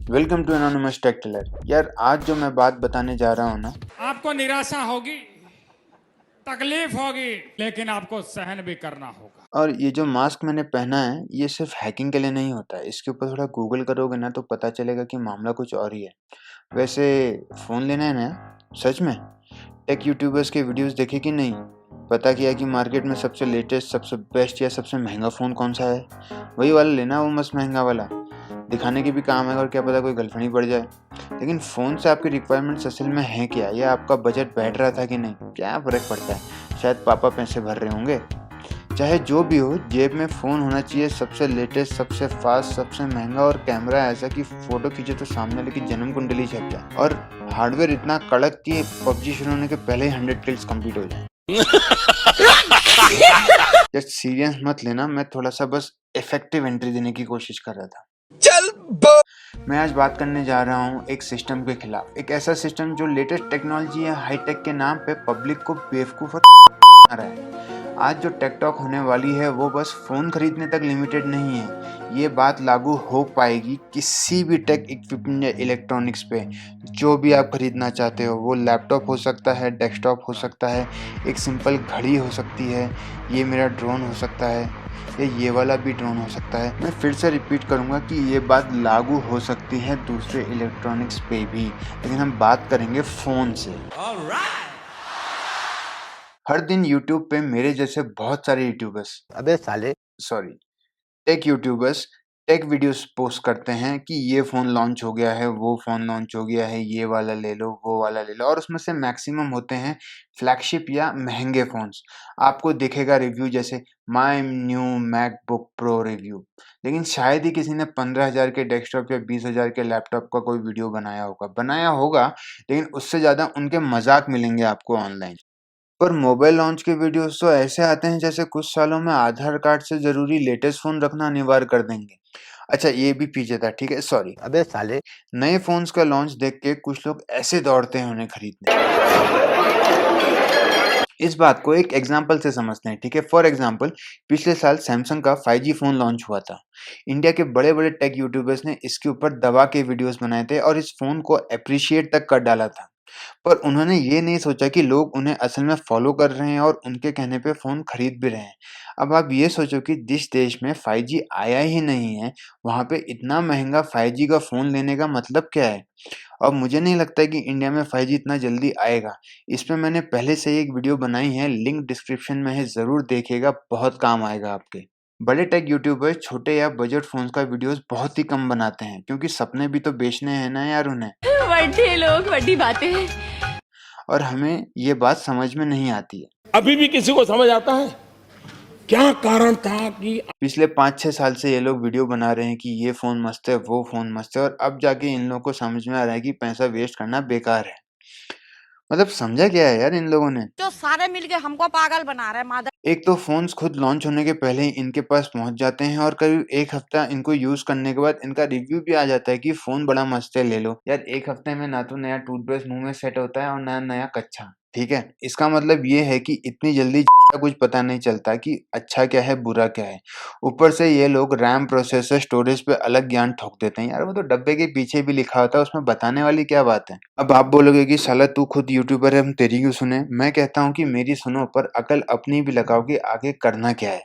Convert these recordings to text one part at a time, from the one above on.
Welcome to anonymous tech teller. यार आज जो मैं बात बताने जा रहा हूँ ना, आपको निराशा होगी, तकलीफ होगी, लेकिन आपको सहन भी करना होगा। और ये जो मास्क मैंने पहना है ये सिर्फ हैकिंग के लिए नहीं होता है। इसके ऊपर थोड़ा गूगल करोगे ना तो पता चलेगा कि मामला कुछ और ही है। वैसे फ़ोन लेना है ना, सच में टेक यूट्यूबर्स के वीडियोस देखे कि नहीं? पता किया कि मार्केट में सबसे लेटेस्ट, सबसे बेस्ट या सबसे महंगा फ़ोन कौन सा है? वही वाला लेना, वो मस्त महंगा वाला। दिखाने के भी काम आएगा और क्या पता कोई गर्लफ्रेंड ही पड़ जाए। लेकिन फ़ोन से आपकी रिक्वायरमेंट्स असल में हैं क्या, या आपका बजट बैठ रहा था कि नहीं, क्या फ़र्क पड़ता है? शायद पापा पैसे भर रहे होंगे। चाहे जो भी हो, जेब में फ़ोन होना चाहिए, सबसे लेटेस्ट, सबसे फास्ट, सबसे महंगा, और कैमरा ऐसा कि फ़ोटो खींचे तो सामने वाले की जन्म कुंडली छप जाए, और हार्डवेयर इतना कड़क कि पबजी शुरू होने के पहले ही 100 किल्स कंप्लीट हो जाए। जस्ट सीरियस मत लेना, मैं थोड़ा सा बस इफेक्टिव एंट्री देने की कोशिश कर रहा था। मैं आज बात करने जा रहा हूँ एक सिस्टम के खिलाफ, एक ऐसा सिस्टम जो लेटेस्ट टेक्नोलॉजी या हाईटेक के नाम पे पब्लिक को बेवकूफ़ बना रहा है। आज जो टेक टॉक होने वाली है वो बस फ़ोन खरीदने तक लिमिटेड नहीं है। ये बात लागू हो पाएगी किसी भी टेक इक्विपमेंट या इलेक्ट्रॉनिक्स पे। जो भी आप खरीदना चाहते हो, वो लैपटॉप हो सकता है, डेस्कटॉप हो सकता है, एक सिंपल घड़ी हो सकती है, ये मेरा ड्रोन हो सकता है, या ये वाला भी ड्रोन हो सकता है। मैं फिर से रिपीट करूँगा कि ये बात लागू हो सकती है दूसरे इलेक्ट्रॉनिक्स पे भी, लेकिन हम बात करेंगे फ़ोन से। हर दिन यूट्यूब पे मेरे जैसे बहुत सारे यूट्यूबर्स, अबे साले sorry, tech YouTubers take videos post करते हैं कि ये फ़ोन लॉन्च हो गया है, वो फ़ोन लॉन्च हो गया है, ये वाला ले लो, वो वाला ले लो, और उसमें से मैक्सिमम होते हैं फ्लैगशिप या महंगे फ़ोन्स। आपको दिखेगा रिव्यू जैसे my new MacBook pro review, लेकिन शायद ही किसी ने 15,000 के डेस्कटॉप या 20,000 के लैपटॉप का कोई वीडियो बनाया होगा, लेकिन उससे ज़्यादा उनके मजाक मिलेंगे आपको ऑनलाइन। पर मोबाइल लॉन्च के वीडियोस तो ऐसे आते हैं जैसे कुछ सालों में आधार कार्ड से जरूरी लेटेस्ट फोन रखना अनिवार्य कर देंगे। अच्छा, ये भी पीछे था, ठीक है, सॉरी। अबे साले नए फोन्स का लॉन्च देख के कुछ लोग ऐसे दौड़ते हैं उन्हें खरीदने। इस बात को एक एग्जाम्पल से समझते हैं, ठीक है। फॉर एग्जाम्पल, पिछले साल सैमसंग का 5G फोन लॉन्च हुआ था। इंडिया के बड़े बड़े टेक यूट्यूबर्स ने इसके ऊपर दबा के वीडियोस बनाए थे और इस फोन को अप्रिशिएट तक कर डाला था। पर उन्होंने ये नहीं सोचा कि लोग उन्हें असल में फॉलो कर रहे हैं और उनके कहने पे फ़ोन खरीद भी रहे हैं। अब आप ये सोचो कि जिस देश में 5G आया ही नहीं है, वहाँ पे इतना महँगा 5G का फ़ोन लेने का मतलब क्या है? और मुझे नहीं लगता कि इंडिया में 5G इतना जल्दी आएगा। इस पे मैंने पहले से ही एक वीडियो बनाई है, लिंक डिस्क्रिप्शन में है, ज़रूर देखिएगा, बहुत काम आएगा आपके। बड़े टेक यूट्यूबर्स छोटे या बजट फ़ोन्स का वीडियोज़ बहुत ही कम बनाते हैं, क्योंकि सपने भी तो बेचने हैं ना यार उन्हें। बड़े लोग बड़ी बातें। और हमें ये बात समझ में नहीं आती है। अभी भी किसी को समझ आता है क्या कारण था कि पिछले 5-6 साल से ये लोग वीडियो बना रहे हैं कि ये फ़ोन मस्त है, वो फ़ोन मस्त है, और अब जाके इन लोगों को समझ में आ रहा है कि पैसा वेस्ट करना बेकार है। मतलब समझा क्या है यार इन लोगों ने? जो सारे मिलके हमको पागल बना रहे हैं मादर। एक तो फ़ोन्स खुद लॉन्च होने के पहले ही इनके पास पहुँच जाते हैं और करीब 1 हफ्ता इनको यूज़ करने के बाद इनका रिव्यू भी आ जाता है कि फ़ोन बड़ा मस्त है, ले लो। यार 1 हफ्ते में ना तो नया टूथब्रश मुँह में सेट होता है और ना नया कच्छा, ठीक है? इसका मतलब ये है कि इतनी जल्दी का कुछ पता नहीं चलता कि अच्छा क्या है, बुरा क्या है। ऊपर से ये लोग रैम, प्रोसेसर, स्टोरेज पे अलग ज्ञान ठोक देते हैं। यार वो तो डब्बे के पीछे भी लिखा होता है, उसमें बताने वाली क्या बात है? अब आप बोलोगे कि साला तू खुद यूट्यूबर है, हम तेरी क्यों सुने? मैं कहता हूँ कि मेरी सुनो, पर अकल अपनी भी लगाओ कि आगे करना क्या है।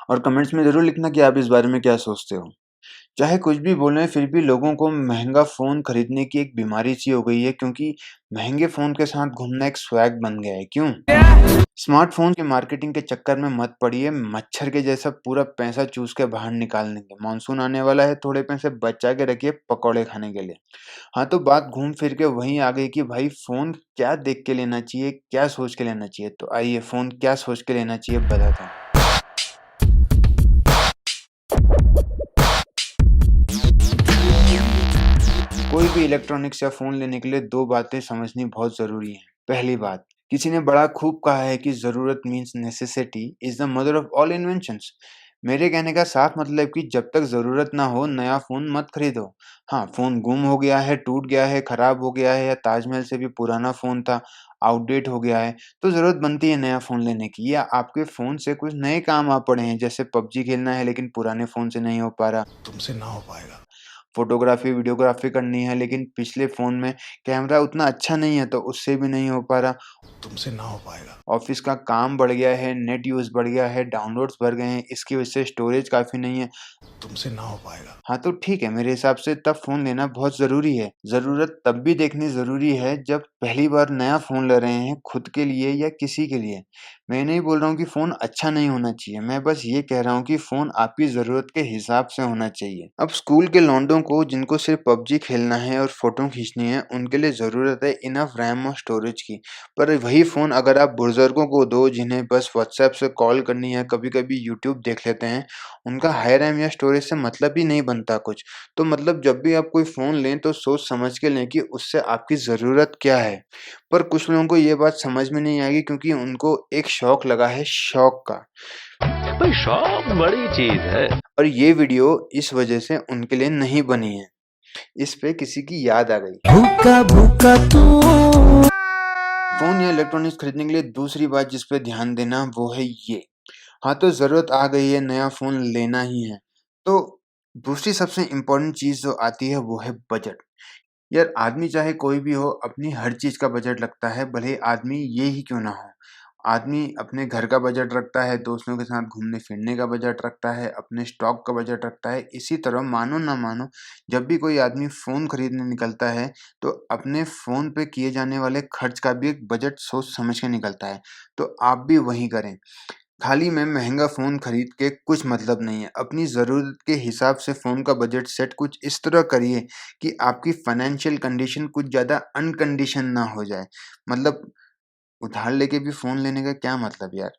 और कमेंट्स में ज़रूर लिखना कि आप इस बारे में क्या सोचते हो। चाहे कुछ भी बोलें, फिर भी लोगों को महँगा फ़ोन खरीदने की एक बीमारी सी हो गई है, क्योंकि महँगे फ़ोन के साथ घूमना एक स्वैग बन गया है। क्यों? स्मार्टफ़ोन की मार्केटिंग के चक्कर में मत पड़िए, मच्छर के जैसा पूरा पैसा चूस के बाहर निकाल देंगे। मानसून आने वाला है, थोड़े पैसे बचा के रखिए पकौड़े खाने के लिए। हाँ, तो बात घूम फिर के वहीं आ गई कि भाई फ़ोन क्या देख के लेना चाहिए, क्या सोच के लेना चाहिए? तो आइए फ़ोन क्या सोच के लेना चाहिए बताता हूँ। कोई भी इलेक्ट्रॉनिक्स या फ़ोन लेने के लिए 2 बातें समझनी बहुत ज़रूरी हैं। पहली बात, किसी ने बड़ा खूब कहा है कि ज़रूरत means necessity is the mother of all inventions. मेरे कहने का साफ मतलब कि जब तक ज़रूरत ना हो, नया फ़ोन मत खरीदो। हाँ, फ़ोन गुम हो गया है, टूट गया है, खराब हो गया है, या ताजमहल से भी पुराना फ़ोन था, आउटडेट हो गया है, तो ज़रूरत बनती है नया फ़ोन लेने की। या आपके फ़ोन से कुछ नए काम आ पड़े हैं, जैसे पबजी खेलना है लेकिन पुराने फ़ोन से नहीं हो पा रहा। तुमसे ना हो पाएगा। फ़ोटोग्राफ़ी, वीडियोग्राफ़ी करनी है, लेकिन पिछले फ़ोन में कैमरा उतना अच्छा नहीं है, तो उससे भी नहीं हो पा रहा। तुमसे ना हो पाएगा। ऑफ़िस का काम बढ़ गया है, नेट यूज़ बढ़ गया है, डाउनलोड्स बढ़ गए हैं, इसकी वजह से स्टोरेज काफ़ी नहीं है। तुमसे ना हो पाएगा। हाँ, तो ठीक है, मेरे हिसाब से तब फ़ोन लेना बहुत ज़रूरी है। ज़रूरत तब भी देखनी ज़रूरी है जब पहली बार नया फ़ोन ले रहे हैं खुद के लिए या किसी के लिए। मैं नहीं बोल रहा हूँ कि फ़ोन अच्छा नहीं होना चाहिए, मैं बस ये कह रहा हूँ कि फ़ोन आपकी ज़रूरत के हिसाब से होना चाहिए। अब स्कूल के लौंडों को जिनको सिर्फ़ पबजी खेलना है और फ़ोटो खींचनी है, उनके लिए ज़रूरत है इनफ रैम और स्टोरेज की। पर वही फ़ोन अगर आप बुज़ुर्गों को दो जिन्हें बस व्हाट्सऐप से कॉल करनी है, कभी-कभी यूट्यूब देख लेते हैं, उनका हाई रैम या स्टोरेज से मतलब ही नहीं बनता कुछ। तो मतलब जब भी आप कोई फ़ोन लें तो सोच समझ के लें कि उससे आपकी ज़रूरत क्या है। पर कुछ लोगों को ये बात समझ में नहीं आएगी क्योंकि उनको एक शौक लगा है शौक का। भाई शौक बड़ी चीज है। और ये वीडियो इस वजह से उनके लिए नहीं बनी है। इस पे किसी की याद आ गई। फ़ोन या इलेक्ट्रॉनिक्स खरीदने के लिए दूसरी बात जिस पे ध्यान देना वो है ये। हाँ, तो ज़रूरत आ गई है, नया फ़ोन लेना ही है। तो दूसरी सबसे इम्पोर्टेंट चीज़ जो आती है वो है बजट। यार आदमी चाहे कोई भी हो अपनी हर चीज़ का बजट लगता है, भले ही आदमी ये ही क्यों ना हो। आदमी अपने घर का बजट रखता है, दोस्तों के साथ घूमने-फिरने का बजट रखता है, अपने स्टॉक का बजट रखता है। इसी तरह मानो ना मानो जब भी कोई आदमी फ़ोन खरीदने निकलता है, तो अपने फ़ोन पे किए जाने वाले खर्च का भी एक बजट सोच समझ के निकलता है। तो आप भी वही करें। हाल ही में महँगा फ़ोन खरीद के कुछ मतलब नहीं है। अपनी ज़रूरत के हिसाब से फ़ोन का बजट सेट कुछ इस तरह करिए कि आपकी फ़ाइनेंशियल कंडीशन कुछ ज़्यादा अनकंडीशन ना हो जाए। मतलब उधार लेके भी फ़ोन लेने का क्या मतलब यार?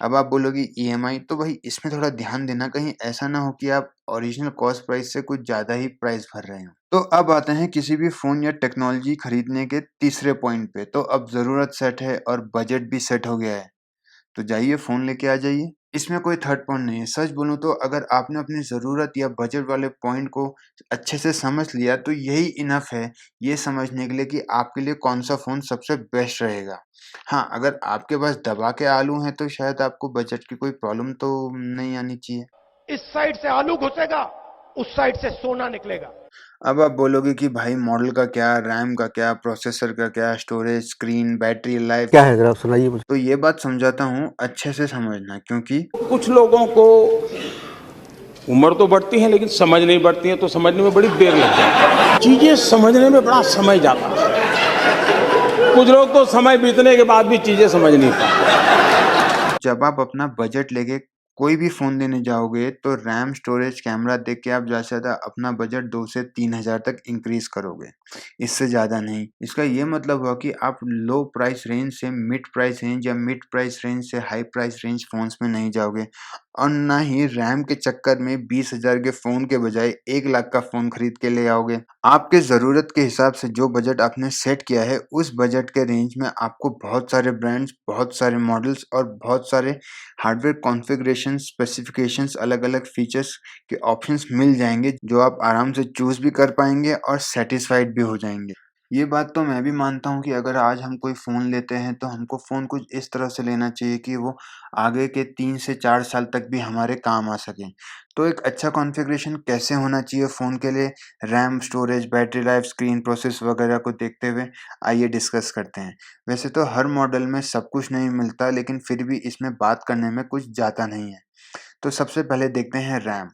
अब आप बोलोगे ईएमआई तो भाई इसमें थोड़ा ध्यान देना कहीं ऐसा ना हो कि आप ओरिजिनल कॉस्ट प्राइस से कुछ ज़्यादा ही प्राइस भर रहे हो। तो अब आते हैं किसी भी फ़ोन या टेक्नोलॉजी खरीदने के तीसरे पॉइंट पे। तो अब ज़रूरत सेट है और बजट भी सेट हो गया है। तो जाइए फ़ोन लेके आ जाइए। इसमें कोई थर्ड पॉइंट नहीं है। सच बोलूँ तो अगर आपने अपनी ज़रूरत या बजट वाले पॉइंट को अच्छे से समझ लिया तो यही इनफ है ये समझने के लिए कि आपके लिए कौन-सा फ़ोन सबसे बेस्ट रहेगा। हाँ, अगर आपके पास दबा के आलू हैं तो शायद आपको बजट की कोई प्रॉब्लम तो नहीं आनी चाहिए। इस साइड से आलू घुसेगा, उस साइड से सोना निकलेगा। अब आप बोलोगे कि भाई मॉडल का क्या, रैम का क्या, प्रोसेसर का क्या, स्टोरेज, स्क्रीन, बैटरी लाइफ क्या है जरा आप सुनाइए मुझे। तो ये बात समझाता हूँ अच्छे से समझना क्योंकि कुछ लोगों को उम्र तो बढ़ती है लेकिन समझ नहीं बढ़ती है, तो समझने में बड़ी देर लग जाती है। चीजें समझने में बड़ा समय जाता है। कुछ लोग तो समय बीतने के बाद भी चीजें समझ नहीं पाते। जब आप अपना बजट लेके कोई भी फ़ोन लेने जाओगे तो रैम, स्टोरेज, कैमरा देख के आप ज़्यादा से ज़्यादा अपना बजट 2 से 3,000 तक इंक्रीज़ करोगे, इससे ज़्यादा नहीं। इसका ये मतलब हुआ कि आप लो प्राइस रेंज से मिड प्राइस रेंज या मिड प्राइस रेंज से हाई प्राइस रेंज फ़ोन्स में नहीं जाओगे और ना ही रैम के चक्कर में 20,000 के फ़ोन के बजाय 1 लाख का फ़ोन खरीद के ले आओगे। आपके ज़रूरत के हिसाब से जो बजट आपने सेट किया है, उस बजट के रेंज में आपको बहुत सारे ब्रांड्स, बहुत सारे मॉडल्स और बहुत सारे हार्डवेयर कॉन्फ़िगरेशन, स्पेसिफ़िकेशंस, अलग-अलग फ़ीचर्स के ऑप्शंस मिल जाएँगे, जो आप आराम से चूज़ भी कर पाएँगे और सैटिस्फाइड भी हो जाएँगे। ये बात तो मैं भी मानता हूँ कि अगर आज हम कोई फ़ोन लेते हैं, तो हमको फ़ोन कुछ इस तरह से लेना चाहिए कि वो आगे के 3 से 4 साल तक भी हमारे काम आ सके। तो एक अच्छा कॉन्फ़िगरेशन कैसे होना चाहिए फ़ोन के लिए, RAM, storage, battery life, screen, process वगैरह को देखते हुए आइए डिस्कस करते हैं। वैसे तो हर मॉडल में सब कुछ नहीं मिलता, लेकिन फिर भी इसमें बात करने में कुछ जाता नहीं है। तो सबसे पहले देखते हैं रैम।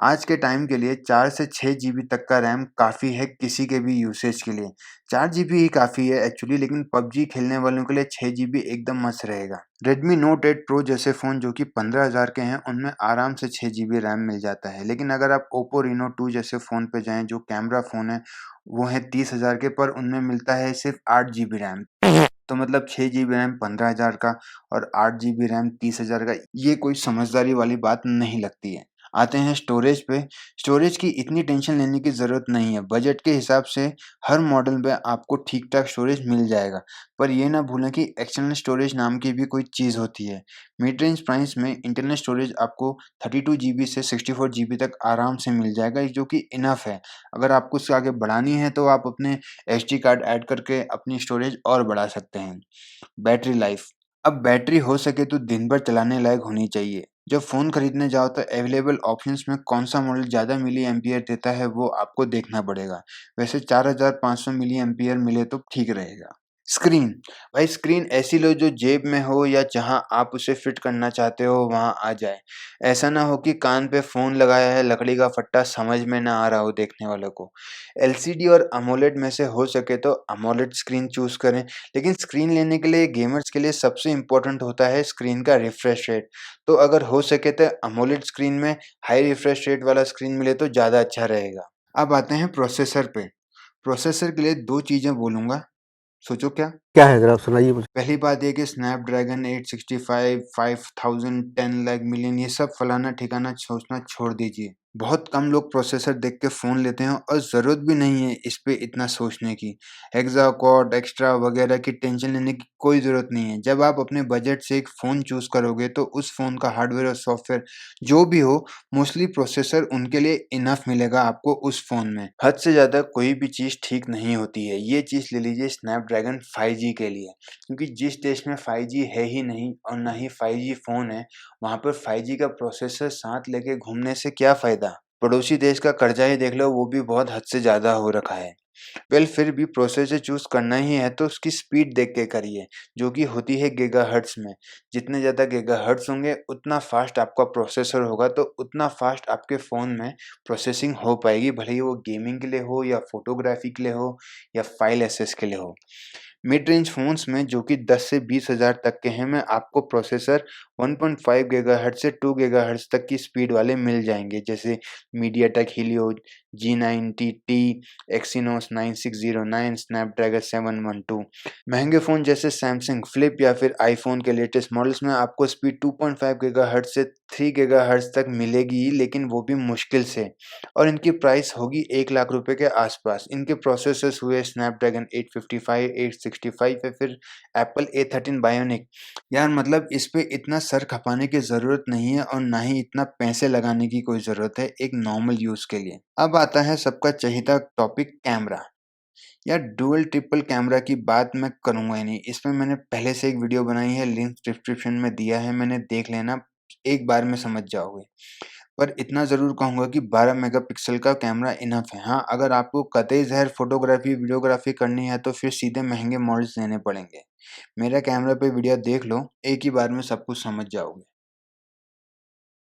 आज के टाइम के लिए 4 से 6 जीबी तक का रैम काफ़ी है किसी के भी यूसेज के लिए। 4 जीबी ही काफ़ी है एक्चुअली, लेकिन पबजी खेलने वालों के लिए 6 जीबी एकदम मस्त रहेगा। रेडमी नोट 8 प्रो जैसे फ़ोन जो कि 15,000 के हैं, उनमें आराम से 6 जीबी रैम मिल जाता है। लेकिन अगर आप ओप्पो रेनो 2 जैसे फ़ोन पे जाएँ जो कैमरा फ़ोन है, वो है 30,000 के, पर उनमें मिलता है सिर्फ़ 8 जीबी रैम। तो मतलब 6 जीबी रैम 15,000 का और 8 जीबी रैम 30,000 का, ये कोई समझदारी वाली बात नहीं लगती है। आते हैं स्टोरेज पे। स्टोरेज की इतनी टेंशन लेने की ज़रूरत नहीं है। बजट के हिसाब से हर मॉडल में आपको ठीक-ठाक स्टोरेज मिल जाएगा। पर ये ना भूलें कि एक्सटर्नल स्टोरेज नाम की भी कोई चीज़ होती है। मिड रेंज प्राइस में इंटरनल स्टोरेज आपको 32 जीबी से 64 जीबी तक आराम से मिल जाएगा, जो कि इनफ है। अगर आपको उससे आगे बढ़ानी है तो आप अपने एसडी कार्ड ऐड करके अपनी स्टोरेज और बढ़ा सकते हैं। Battery life. अब बैटरी हो सके तो दिन भर चलाने लायक होनी चाहिए। जब फ़ोन खरीदने जाओ तो अवेलेबल ऑप्शंस में कौन-सा मॉडल ज़्यादा मिली एम्पियर देता है वो आपको देखना पड़ेगा। वैसे 4500 मिली एम्पियर मिले तो ठीक रहेगा। स्क्रीन, भाई स्क्रीन ऐसी लो जो जेब में हो या जहाँ आप उसे फिट करना चाहते हो वहाँ आ जाए। ऐसा ना हो कि कान पे फ़ोन लगाया है, लकड़ी का फट्टा समझ में ना आ रहा हो देखने वालों को। एलसीडी और अमोलेड में से हो सके तो अमोलेड स्क्रीन चूज़ करें, लेकिन स्क्रीन लेने के लिए गेमर्स के लिए सबसे इम्पोर्टेंट होता है स्क्रीन का रिफ्रेश रेट। तो अगर हो सके तो अमोलेड स्क्रीन में हाई रिफ्रेश रेट वाला स्क्रीन मिले तो ज़्यादा अच्छा रहेगा। अब आते हैं प्रोसेसर पे। प्रोसेसर के लिए 2 चीज़ें बोलूँगा, सोचो क्या? क्या है ज़रा सुनाइए मुझे? पहली बात ये कि स्नैपड्रैगन 865, 5000, 10 लाख मिलियन ये सब फलाना ठिकाना सोचना छोड़ दीजिए। बहुत कम लोग प्रोसेसर देख के फ़ोन लेते हैं और ज़रूरत भी नहीं है इस पे इतना सोचने की। हेक्सा क्वाड, एक्स्ट्रा वगैरह की टेंशन लेने की कोई ज़रूरत नहीं है। जब आप अपने बजट से एक फ़ोन चूज़ करोगे तो उस फ़ोन का हार्डवेयर और सॉफ्टवेयर जो भी हो, मोस्टली प्रोसेसर उनके लिए इनफ मिलेगा आपको उस फ़ोन में। हद से ज़्यादा कोई भी चीज़ ठीक नहीं होती है। ये चीज़ ले लीजिए स्नैपड्रैगन 5G के लिए, क्योंकि जिस देश में 5G है ही नहीं और ना ही 5G फ़ोन है, वहाँ पर 5G का प्रोसेसर साथ लेके घूमने से क्या फ़ायदा? पड़ोसी देश का कर्जा ही देख लो, वो भी बहुत हद से ज़्यादा हो रखा है। फिर भी प्रोसेसर चूज़ करना ही है तो उसकी स्पीड देख के करिए, जो कि होती है गीगाहर्ट्ज़ में। जितने ज़्यादा गीगाहर्ट्ज़ होंगे, उतना फ़ास्ट आपका प्रोसेसर होगा, तो उतना फ़ास्ट आपके फ़ोन में प्रोसेसिंग हो पाएगी, भले ही वो गेमिंग के लिए हो या फ़ोटोग्राफ़ी के लिए हो या फ़ाइल एक्सेस के लिए हो। मिड रेंज फ़ोन्स में जो कि 10 से 20,000 तक के हैं, में आपको प्रोसेसर 1.5 गीगाहर्ट्ज़ से 2 गीगाहर्ट्ज़ तक की स्पीड वाले मिल जाएँगे, जैसे MediaTek Helio G90T, Exynos 9609, Snapdragon 712। महंगे फ़ोन जैसे सैमसंग फ्लिप या फिर आईफ़ोन के लेटेस्ट मॉडल्स में आपको स्पीड 2.5 गीगाहर्ट्ज़ से 3 गीगाहर्ट्ज़ तक मिलेगी, लेकिन वो भी मुश्किल से, और इनकी प्राइस होगी 1 लाख रुपए के आसपास। इनके प्रोसेसर्स हुए स्नैपड्रैगन 855, 865 या फिर एप्पल A13 बायोनिक। यार मतलब इस पे इतना सर खपाने की ज़रूरत नहीं है और ना ही इतना पैसे लगाने की कोई ज़रूरत है एक नॉर्मल यूज़ के लिए। अब आता है सबका चहेता टॉपिक कैमरा। यार डुअल ट्रिपल कैमरा की बात मैं करूँगा ही नहीं, इसमें मैंने पहले से एक वीडियो बनाई है, लिंक डिस्क्रिप्शन में दिया है, मैंने देख लेना, एक बार में समझ जाओगे। पर इतना ज़रूर कहूँगा कि 12 मेगापिक्सल का कैमरा इनफ है। हाँ, अगर आपको कतई ज़हर फ़ोटोग्राफ़ी, वीडियोग्राफ़ी करनी है तो फिर सीधे महँगे मॉडल्स लेने पड़ेंगे। मेरा कैमरा पे वीडियो देख लो, एक ही बार में सब कुछ समझ जाओगे।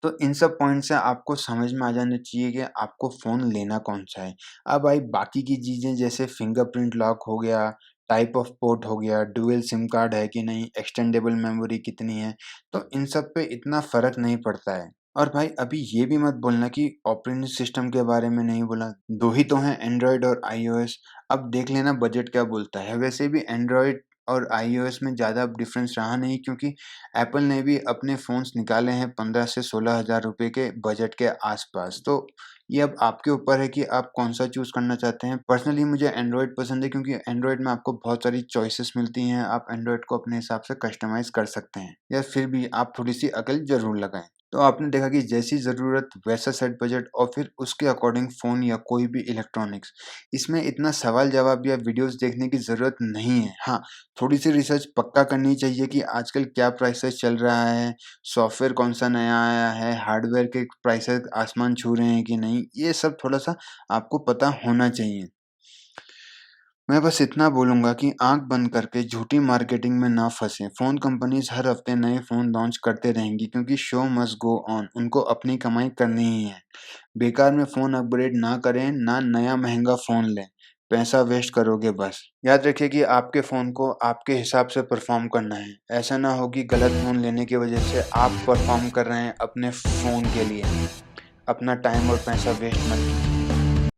तो इन सब पॉइंट से आपको समझ में आ जाना चाहिए कि आपको फ़ोन लेना कौन-सा है। अब आई बाकी की चीज़ें जैसे फिंगरप्रिंट लॉक हो गया, टाइप ऑफ पोर्ट हो गया, डुअल सिम कार्ड है कि नहीं, एक्सटेंडेबल मेमोरी कितनी है, तो इन सब पे इतना फ़र्क नहीं पड़ता है। और भाई अभी ये भी मत बोलना कि ऑपरेटिंग सिस्टम के बारे में नहीं बोला, 2 ही तो हैं एंड्रॉयड और आईओएस। अब देख लेना बजट क्या बोलता है। वैसे भी एंड्रॉयड और आईओएस में ज़्यादा डिफरेंस रहा नहीं, क्योंकि एप्पल ने भी अपने फ़ोन्स निकाले हैं 15 से 16,000 रुपए के बजट के आसपास। तो ये अब आपके ऊपर है कि आप कौन-सा चूज़ करना चाहते हैं। पर्सनली मुझे एंड्रॉयड पसंद है, क्योंकि एंड्रॉयड में आपको बहुत सारी चॉइसेस मिलती हैं, आप एंड्रॉयड को अपने हिसाब से कस्टमाइज़ कर सकते हैं। या फिर भी आप थोड़ी-सी अकल ज़रूर लगाएँ। तो आपने देखा कि जैसी ज़रूरत वैसा सेट बजट और फिर उसके अकॉर्डिंग फ़ोन या कोई भी इलेक्ट्रॉनिक्स। इसमें इतना सवाल-जवाब या वीडियोज़ देखने की ज़रूरत नहीं है। हाँ, थोड़ी-सी रिसर्च पक्का करनी चाहिए कि आजकल क्या प्राइसेस चल रहा है, सॉफ्टवेयर कौन-सा नया आया है, हार्डवेयर के प्राइसेस आसमान छू रहे हैं कि नहीं, ये सब थोड़ा-सा आपको पता होना चाहिए। मैं बस इतना बोलूँगा कि आँख बंद करके झूठी मार्केटिंग में ना फँसें। फ़ोन कंपनीज़ हर हफ्ते नए फ़ोन लॉन्च करते रहेंगी, क्योंकि शो मस्ट गो ऑन, उनको अपनी कमाई करनी ही है। बेकार में फ़ोन अपग्रेड ना करें, ना नया महँगा फ़ोन लें। पैसा वेस्ट करोगे बस। याद रखिए कि आपके फ़ोन को आपके हिसाब से परफ़ॉर्म करना है। ऐसा ना हो कि गलत फ़ोन लेने की वजह से आप परफ़ॉर्म कर रहे हैं अपने फ़ोन के लिए। अपना टाइम और पैसा वेस्ट मत कीजिए।